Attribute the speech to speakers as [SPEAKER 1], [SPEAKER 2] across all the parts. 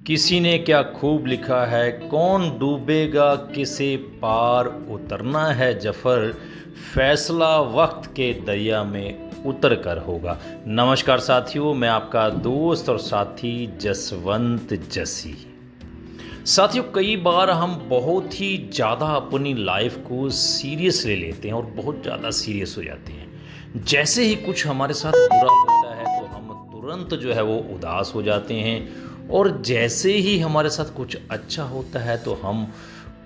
[SPEAKER 1] किसी ने क्या खूब लिखा है, कौन डूबेगा किसे पार, उतरना है जफर, फैसला वक्त के दरिया में उतर कर होगा। नमस्कार साथियों, मैं आपका दोस्त और साथी जसवंत जसी। साथियों, कई बार हम बहुत ही ज़्यादा अपनी लाइफ को सीरियस ले लेते हैं और बहुत ज़्यादा सीरियस हो जाते हैं। जैसे ही कुछ हमारे साथ बुरा होता है तो हम तुरंत जो है वो उदास हो जाते हैं, और जैसे ही हमारे साथ कुछ अच्छा होता है तो हम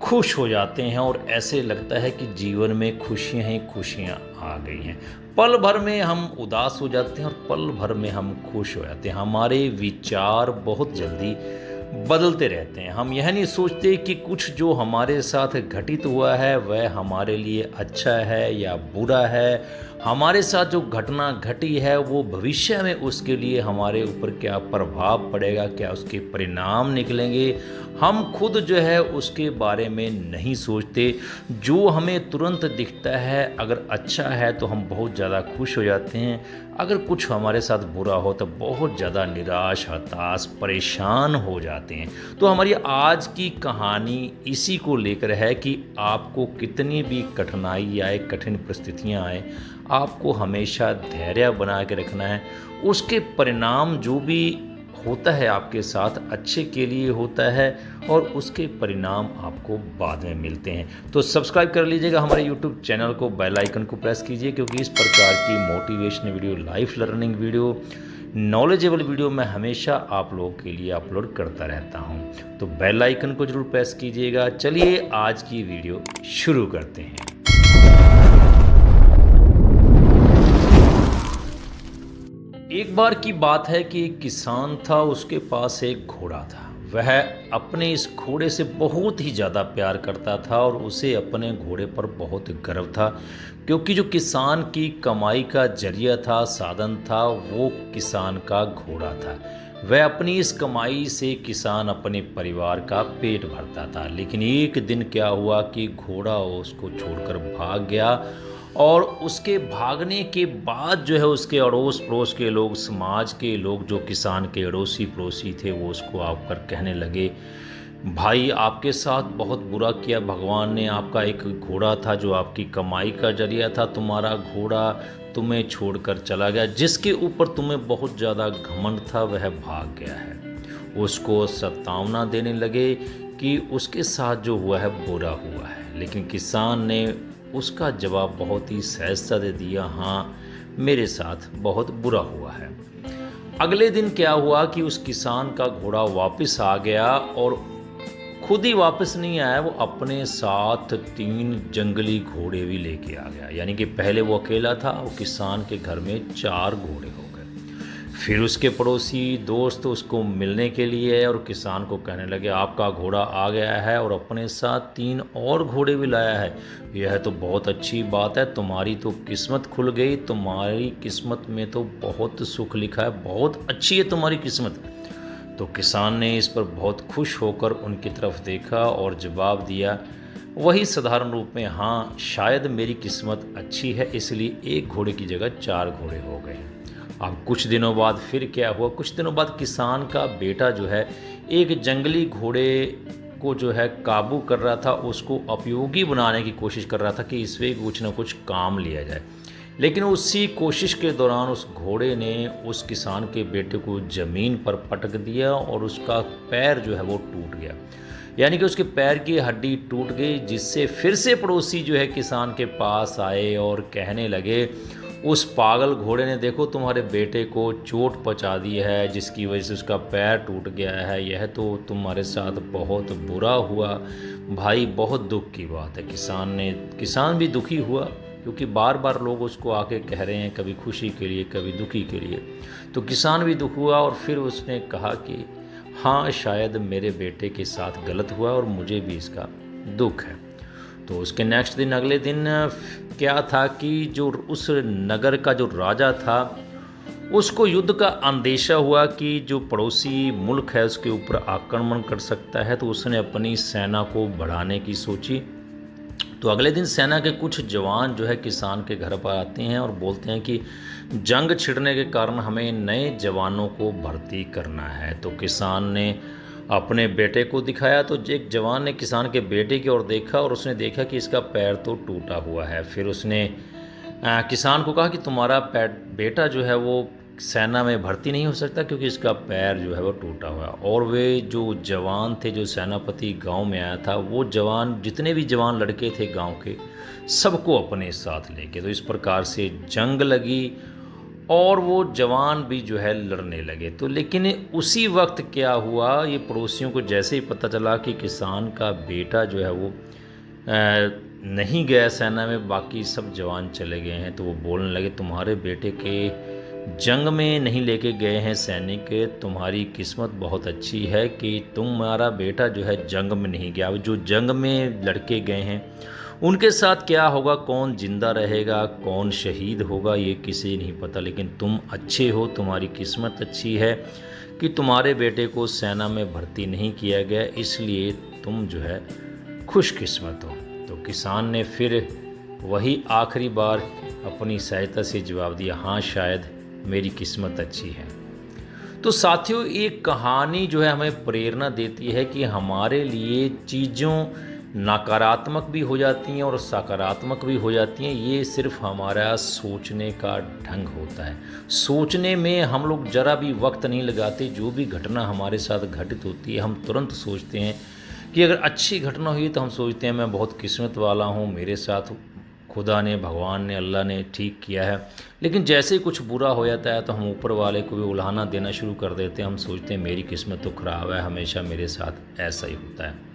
[SPEAKER 1] खुश हो जाते हैं और ऐसे लगता है कि जीवन में खुशियां ही खुशियां आ गई हैं। पल भर में हम उदास हो जाते हैं और पल भर में हम खुश हो जाते हैं। हमारे विचार बहुत जल्दी बदलते रहते हैं। हम यह नहीं सोचते कि कुछ जो हमारे साथ घटित हुआ है वह हमारे लिए अच्छा है या बुरा है। हमारे साथ जो घटना घटी है वो भविष्य में उसके लिए हमारे ऊपर क्या प्रभाव पड़ेगा, क्या उसके परिणाम निकलेंगे, हम खुद जो है उसके बारे में नहीं सोचते। जो हमें तुरंत दिखता है, अगर अच्छा है तो हम बहुत ज़्यादा खुश हो जाते हैं, अगर कुछ हमारे साथ बुरा हो तो बहुत ज़्यादा निराश, हताश, परेशान हो जाते हैं। तो हमारी आज की कहानी इसी को लेकर है कि आपको कितनी भी कठिनाई आए, कठिन परिस्थितियां आए, आपको हमेशा धैर्य बना के रखना है। उसके परिणाम जो भी होता है आपके साथ अच्छे के लिए होता है, और उसके परिणाम आपको बाद में मिलते हैं। तो सब्सक्राइब कर लीजिएगा हमारे यूट्यूब चैनल को, बेल आइकन को प्रेस कीजिए, क्योंकि इस प्रकार की motivational video, life learning video, knowledgeable video मैं हमेशा आप लोगों के लिए अपलोड करता रहता हूं। तो बेल आइकन को जरूर प्रेस कीजिएगा। चलिए आज की वीडियो शुरू करते हैं। एक बार की बात है कि एक किसान था, उसके पास एक घोड़ा था। वह अपने इस घोड़े से बहुत ही ज़्यादा प्यार करता था और उसे अपने घोड़े पर बहुत गर्व था, क्योंकि जो किसान की कमाई का जरिया था, साधन था, वो किसान का घोड़ा था। वह अपनी इस कमाई से किसान अपने परिवार का पेट भरता था। लेकिन एक दिन क्या हुआ कि घोड़ा उसको छोड़कर भाग गया, और उसके भागने के बाद जो है उसके अड़ोस पड़ोस के लोग, समाज के लोग, जो किसान के अड़ोसी पड़ोसी थे, वो उसको आकर कहने लगे, भाई आपके साथ बहुत बुरा किया भगवान ने। आपका एक घोड़ा था जो आपकी कमाई का जरिया था, तुम्हारा घोड़ा तुम्हें छोड़कर चला गया, जिसके ऊपर तुम्हें बहुत ज़्यादा घमंड था, वह भाग गया है। उसको सतावना देने लगे कि उसके साथ जो हुआ है बुरा हुआ है। लेकिन किसान ने उसका जवाब बहुत ही सहजता दे दिया, हाँ मेरे साथ बहुत बुरा हुआ है। अगले दिन क्या हुआ कि उस किसान का घोड़ा वापस आ गया, और खुद ही वापस नहीं आया, वो अपने साथ 3 जंगली घोड़े भी लेके आ गया। यानी कि पहले वो अकेला था, वो किसान के घर में 4 घोड़े हो गए। फिर उसके पड़ोसी दोस्त उसको मिलने के लिए और किसान को कहने लगे, आपका घोड़ा आ गया है और अपने साथ 3 और घोड़े भी लाया है, यह तो बहुत अच्छी बात है, तुम्हारी तो किस्मत खुल गई, तुम्हारी किस्मत में तो बहुत सुख लिखा है, बहुत अच्छी है तुम्हारी किस्मत। तो किसान ने इस पर बहुत खुश होकर उनकी तरफ देखा और जवाब दिया वही साधारण रूप में, हाँ शायद मेरी किस्मत अच्छी है, इसलिए एक घोड़े की जगह 4 घोड़े हो गए। अब कुछ दिनों बाद फिर क्या हुआ, कुछ दिनों बाद किसान का बेटा जो है एक जंगली घोड़े को जो है काबू कर रहा था, उसको उपयोगी बनाने की कोशिश कर रहा था कि इससे कुछ ना कुछ काम लिया जाए। लेकिन उसी कोशिश के दौरान उस घोड़े ने उस किसान के बेटे को ज़मीन पर पटक दिया और उसका पैर जो है वो टूट गया। यानी कि उसके पैर की हड्डी टूट गई, जिससे फिर से पड़ोसी जो है किसान के पास आए और कहने लगे, उस पागल घोड़े ने देखो तुम्हारे बेटे को चोट पहुंचा दी है, जिसकी वजह से उसका पैर टूट गया है, यह तो तुम्हारे साथ बहुत बुरा हुआ। भाई बहुत दुख की बात है। किसान भी दुखी हुआ, क्योंकि बार बार लोग उसको आके कह रहे हैं, कभी खुशी के लिए कभी दुखी के लिए। तो किसान भी दुख हुआ और फिर उसने कहा कि हाँ शायद मेरे बेटे के साथ गलत हुआ और मुझे भी इसका दुख है। तो उसके नेक्स्ट दिन, अगले दिन क्या था कि जो उस नगर का जो राजा था, उसको युद्ध का अंदेशा हुआ कि जो पड़ोसी मुल्क है उसके ऊपर आक्रमण कर सकता है। तो उसने अपनी सेना को बढ़ाने की सोची। तो अगले दिन सेना के कुछ जवान जो है किसान के घर पर आते हैं और बोलते हैं कि जंग छिड़ने के कारण हमें नए जवानों को भर्ती करना है। तो किसान ने अपने बेटे को दिखाया तो एक जवान ने किसान के बेटे की ओर देखा और उसने देखा कि इसका पैर तो टूटा हुआ है। फिर उसने किसान को कहा कि तुम्हारा बेटा जो है वो सेना में भर्ती नहीं हो सकता क्योंकि इसका पैर जो है वो टूटा हुआ है। और वे जो जवान थे, जो सेनापति गांव में आया था, वो जवान, जितने भी जवान लड़के थे गांव के, सबको अपने साथ लेके, तो इस प्रकार से जंग लगी और वो जवान भी जो है लड़ने लगे। तो लेकिन उसी वक्त क्या हुआ, ये पड़ोसियों को जैसे ही पता चला कि किसान का बेटा जो है वो नहीं गया सेना में, बाकी सब जवान चले गए हैं, तो वो बोलने लगे तुम्हारे बेटे के जंग में नहीं लेके गए हैं सैनिक, तुम्हारी किस्मत बहुत अच्छी है कि तुम्हारा बेटा जो है जंग में नहीं गया। जो जंग में लड़के गए हैं उनके साथ क्या होगा, कौन जिंदा रहेगा, कौन शहीद होगा, ये किसी नहीं पता, लेकिन तुम अच्छे हो, तुम्हारी किस्मत अच्छी है कि तुम्हारे बेटे को सेना में भर्ती नहीं किया गया, इसलिए तुम जो है खुशकिस्मत हो। तो किसान ने फिर वही आखिरी बार अपनी सहायता से जवाब दिया, हाँ शायद मेरी किस्मत अच्छी है। तो साथियों, एक कहानी जो है हमें प्रेरणा देती है कि हमारे लिए चीज़ों नकारात्मक भी हो जाती हैं और सकारात्मक भी हो जाती हैं, ये सिर्फ हमारा सोचने का ढंग होता है। सोचने में हम लोग ज़रा भी वक्त नहीं लगाते, जो भी घटना हमारे साथ घटित होती है हम तुरंत सोचते हैं कि अगर अच्छी घटना हुई तो हम सोचते हैं मैं बहुत किस्मत वाला हूँ, मेरे साथ खुदा ने, भगवान ने, अल्लाह ने ठीक किया है। लेकिन जैसे ही कुछ बुरा हो जाता है तो हम ऊपर वाले को भी उल्हाना देना शुरू कर देते हैं, हम सोचते हैं मेरी किस्मत तो ख़राब है, हमेशा मेरे साथ ऐसा ही होता है।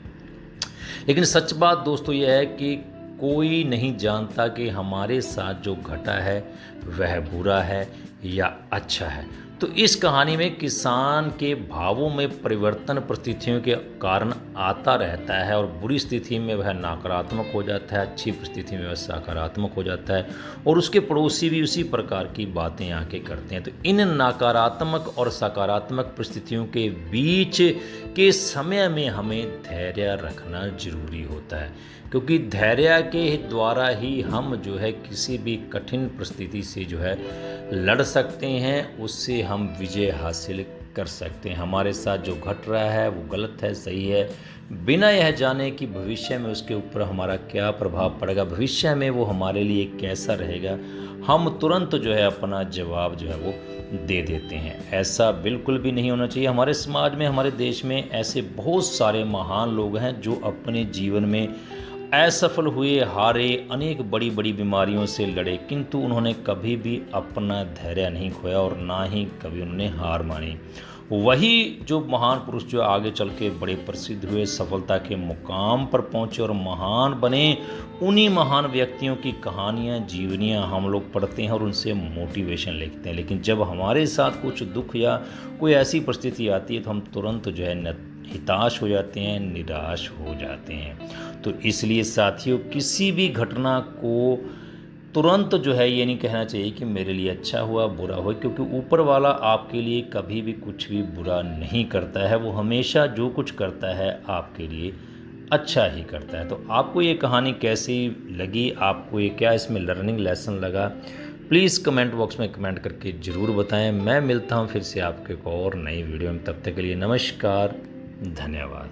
[SPEAKER 1] लेकिन सच बात दोस्तों यह है कि कोई नहीं जानता कि हमारे साथ जो घटा है वह बुरा है या अच्छा है। तो इस कहानी में किसान के भावों में परिवर्तन परिस्थितियों के कारण आता रहता है और बुरी स्थिति में वह नकारात्मक हो जाता है, अच्छी परिस्थिति में वह सकारात्मक हो जाता है, और उसके पड़ोसी भी उसी प्रकार की बातें आके करते हैं। तो इन नकारात्मक और सकारात्मक परिस्थितियों के बीच के समय में हमें धैर्य रखना जरूरी होता है, क्योंकि धैर्य के द्वारा ही हम जो है किसी भी कठिन परिस्थिति से जो है लड़ सकते हैं, उससे हम विजय हासिल कर सकते हैं। हमारे साथ जो घट रहा है वो गलत है, सही है, बिना यह जाने कि भविष्य में उसके ऊपर हमारा क्या प्रभाव पड़ेगा, भविष्य में वो हमारे लिए कैसा रहेगा, हम तुरंत जो है अपना जवाब जो है वो दे देते हैं। ऐसा बिल्कुल भी नहीं होना चाहिए। हमारे समाज में, हमारे देश में ऐसे बहुत सारे महान लोग हैं जो अपने जीवन में असफल हुए, हारे, अनेक बड़ी बड़ी बीमारियों से लड़े, किंतु उन्होंने कभी भी अपना धैर्य नहीं खोया और ना ही कभी उन्होंने हार मानी। वही जो महान पुरुष जो आगे चल के बड़े प्रसिद्ध हुए, सफलता के मुकाम पर पहुँचे और महान बने, उन्हीं महान व्यक्तियों की कहानियाँ, जीवनियाँ हम लोग पढ़ते हैं और उनसे मोटिवेशन लेते हैं। लेकिन जब हमारे साथ कुछ दुख या कोई ऐसी परिस्थिति आती है तो हम तुरंत जो है हताश हो जाते हैं, निराश हो जाते हैं। तो इसलिए साथियों, किसी भी घटना को तुरंत जो है ये नहीं कहना चाहिए कि मेरे लिए अच्छा हुआ, बुरा हुआ, क्योंकि ऊपर वाला आपके लिए कभी भी कुछ भी बुरा नहीं करता है। वो हमेशा जो कुछ करता है आपके लिए अच्छा ही करता है। तो आपको ये कहानी कैसी लगी, आपको ये क्या इसमें लर्निंग लेसन लगा, प्लीज़ कमेंट बॉक्स में कमेंट करके ज़रूर बताएं। मैं मिलता हूं फिर से आपके को और नई वीडियो में, तब तक के लिए नमस्कार, धन्यवाद।